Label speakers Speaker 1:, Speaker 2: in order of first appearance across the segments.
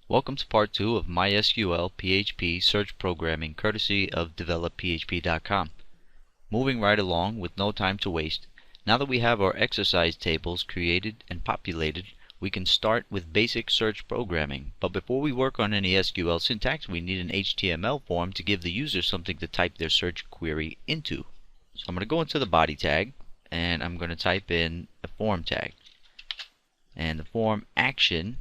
Speaker 1: Welcome to part 2 of MySQL PHP search programming courtesy of developphp.com. Moving right along with no time to waste, now that we have our exercise tables created and populated, we can start with basic search programming. But before we work on any SQL syntax, we need an HTML form to give the user something to type their search query into. So I'm going to go into the body tag and I'm going to type in a form tag. And the form action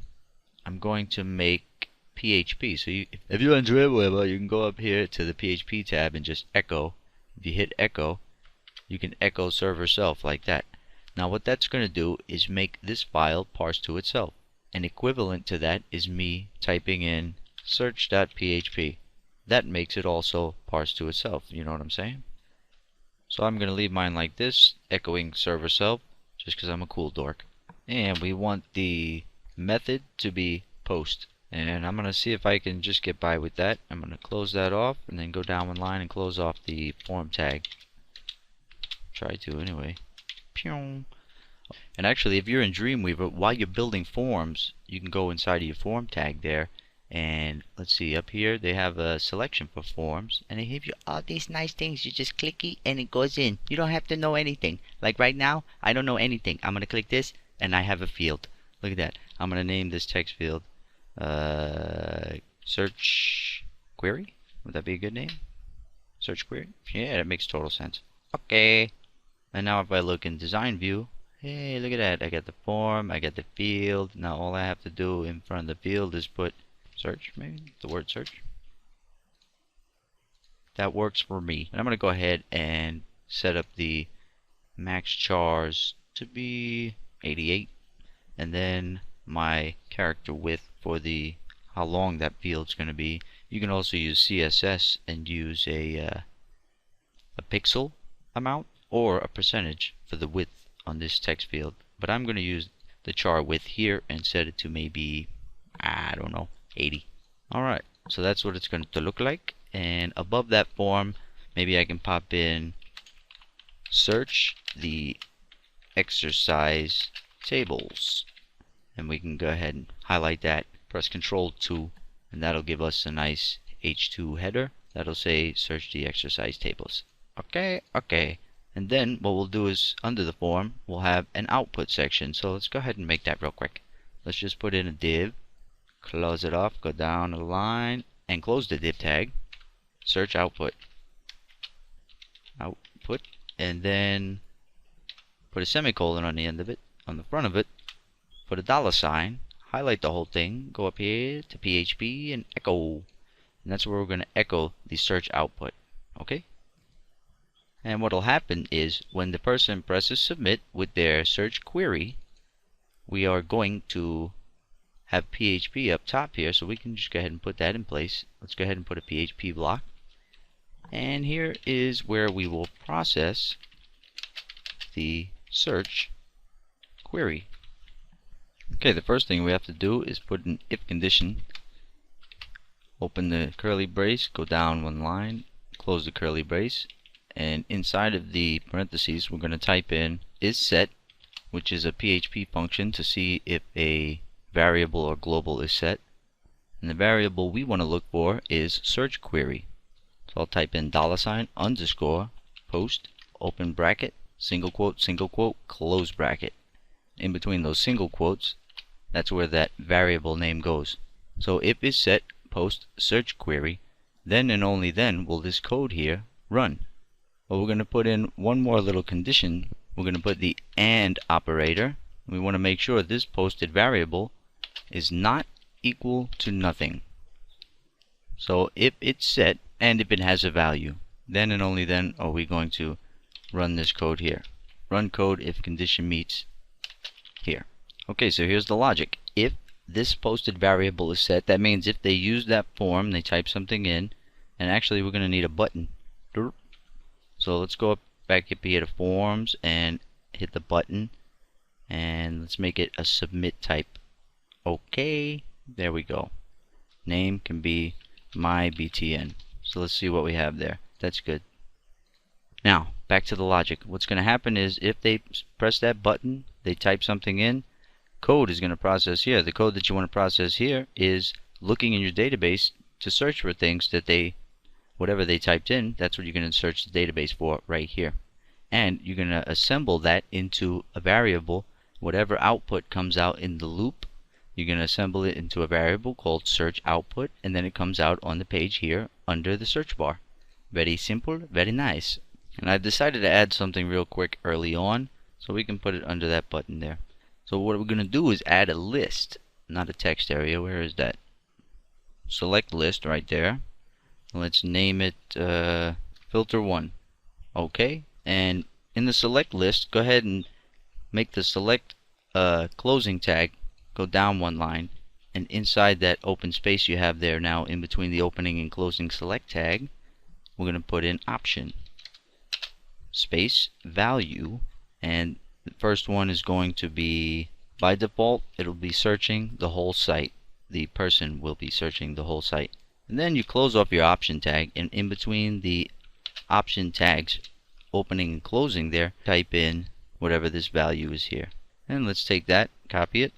Speaker 1: I'm going to make PHP. So if you're on Dreamweaver, you can go up here to the PHP tab and just echo. If you hit echo, you can echo server self like that. Now what that's going to do is make this file parse to itself. And equivalent to that is me typing in search.php. That makes it also parse to itself. You know what I'm saying? So I'm going to leave mine like this, echoing server self, just because I'm a cool dork. And we want the method to be post, and I'm going to see if I can just get by with that. I'm going to close that off and then go down one line and close off the form tag. Try to anyway. Pew. And actually, if you're in Dreamweaver, while you're building forms, you can go inside of your form tag there, and let's see, up here they have a selection for forms, and they give you all these nice things. You just click it and it goes in. You don't have to know anything. Like right now, I don't know anything. I'm going to click this and I have a field. Look at that. I'm going to name this text field search query. Would that be a good name? Search query? Yeah, that makes total sense. Okay. And now if I look in design view, hey, look at that. I got the form, I got the field. Now all I have to do in front of the field is put search, maybe the word search. That works for me. And I'm going to go ahead and set up the max chars to be 88. And then my character width for the how long that field's going to be. You can also use CSS and use a pixel amount or a percentage for the width on this text field. But I'm going to use the char width here and set it to maybe, I don't know, 80. Alright, so that's what it's going to look like. And above that form, maybe I can pop in search the exercise tables, and we can go ahead and highlight that, press Ctrl 2, and that'll give us a nice H2 header that'll say search the exercise tables. Okay, and then what we'll do is under the form we'll have an output section. So let's go ahead and make that real quick. Let's just put in a div, close it off, go down the line and close the div tag, search output, and then put a semicolon on the end of it. On the front of it, put a $sign, highlight the whole thing, go up here to PHP and echo. And that's where we're going to echo the search output. Okay? And what will happen is when the person presses submit with their search query, we are going to have PHP up top here, so we can just go ahead and put that in place. Let's go ahead and put a PHP block. And here is where we will process the search query. Okay, the first thing we have to do is put an if condition. Open the curly brace, go down one line, close the curly brace, and inside of the parentheses we're going to type in isSet, which is a PHP function to see if a variable or global is set. And the variable we want to look for is search query. So I'll type in $_ post, open bracket, single quote, close bracket. In between those single quotes, that's where that variable name goes. So if isSet post search query, then and only then will this code here run. But we're going to put in one more little condition. We're going to put the AND operator. We want to make sure this posted variable is not equal to nothing. So if it's set and if it has a value, then and only then are we going to run this code here. Run code if condition meets here. Okay, so here's the logic. If this posted variable is set, that means if they use that form, they type something in, and actually we're going to need a button. So let's go up back up here to forms and hit the button, and let's make it a submit type. Okay, there we go. Name can be MyBTN. So let's see what we have there. That's good. Now, back to the logic. What's going to happen is if they press that button, they type something in, code is going to process here. The code that you want to process here is looking in your database to search for things that whatever they typed in, that's what you're going to search the database for right here. And you're going to assemble that into a variable. Whatever output comes out in the loop, you're going to assemble it into a variable called search output, and then it comes out on the page here under the search bar. Very simple, very nice. And I've decided to add something real quick early on, so we can put it under that button there. So what we're going to do is add a list, not a text area. Where is that? Select list right there. Let's name it filter 1. Okay, and in the select list, go ahead and make the select closing tag go down one line, and inside that open space you have there now in between the opening and closing select tag, we're going to put in option space value, and the first one is going to be, by default, it'll be searching the whole site. The person will be searching the whole site. And then you close off your option tag, and in between the option tags opening and closing there, type in whatever this value is here. And let's take that, copy it,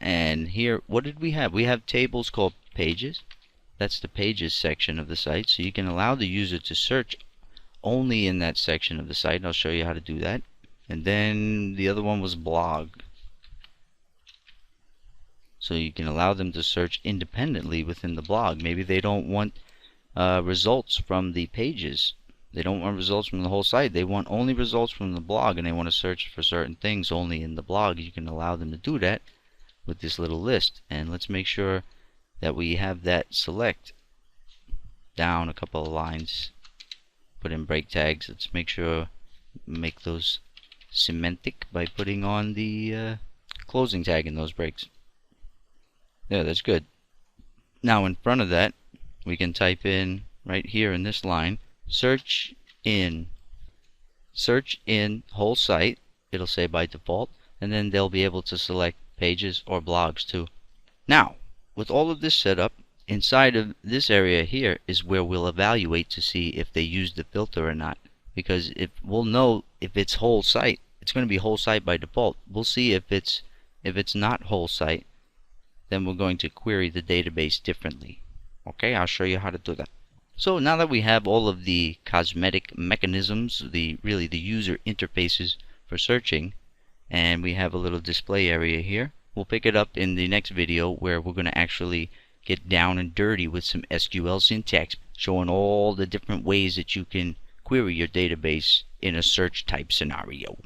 Speaker 1: and here, what did we have? We have tables called pages. That's the pages section of the site, so you can allow the user to search only in that section of the site. I'll show you how to do that. And then the other one was blog, so you can allow them to search independently within the blog. Maybe they don't want results from the pages. They don't want results from the whole site. They want only results from the blog, and they want to search for certain things only in the blog. You can allow them to do that with this little list. And let's make sure that we have that select down a couple of lines. Put in break tags. Let's make sure make those semantic by putting on the closing tag in those breaks. Yeah, that's good. Now in front of that, we can type in right here in this line, search in whole site. It'll say by default, and then they'll be able to select pages or blogs too. Now, with all of this set up, inside of this area here is where we'll evaluate to see if they use the filter or not. Because we'll know if it's whole site, it's going to be whole site by default. We'll see if it's not whole site, then we're going to query the database differently. Okay, I'll show you how to do that. So now that we have all of the cosmetic mechanisms, really the user interfaces for searching, and we have a little display area here, we'll pick it up in the next video where we're going to actually get down and dirty with some SQL syntax, showing all the different ways that you can query your database in a search type scenario.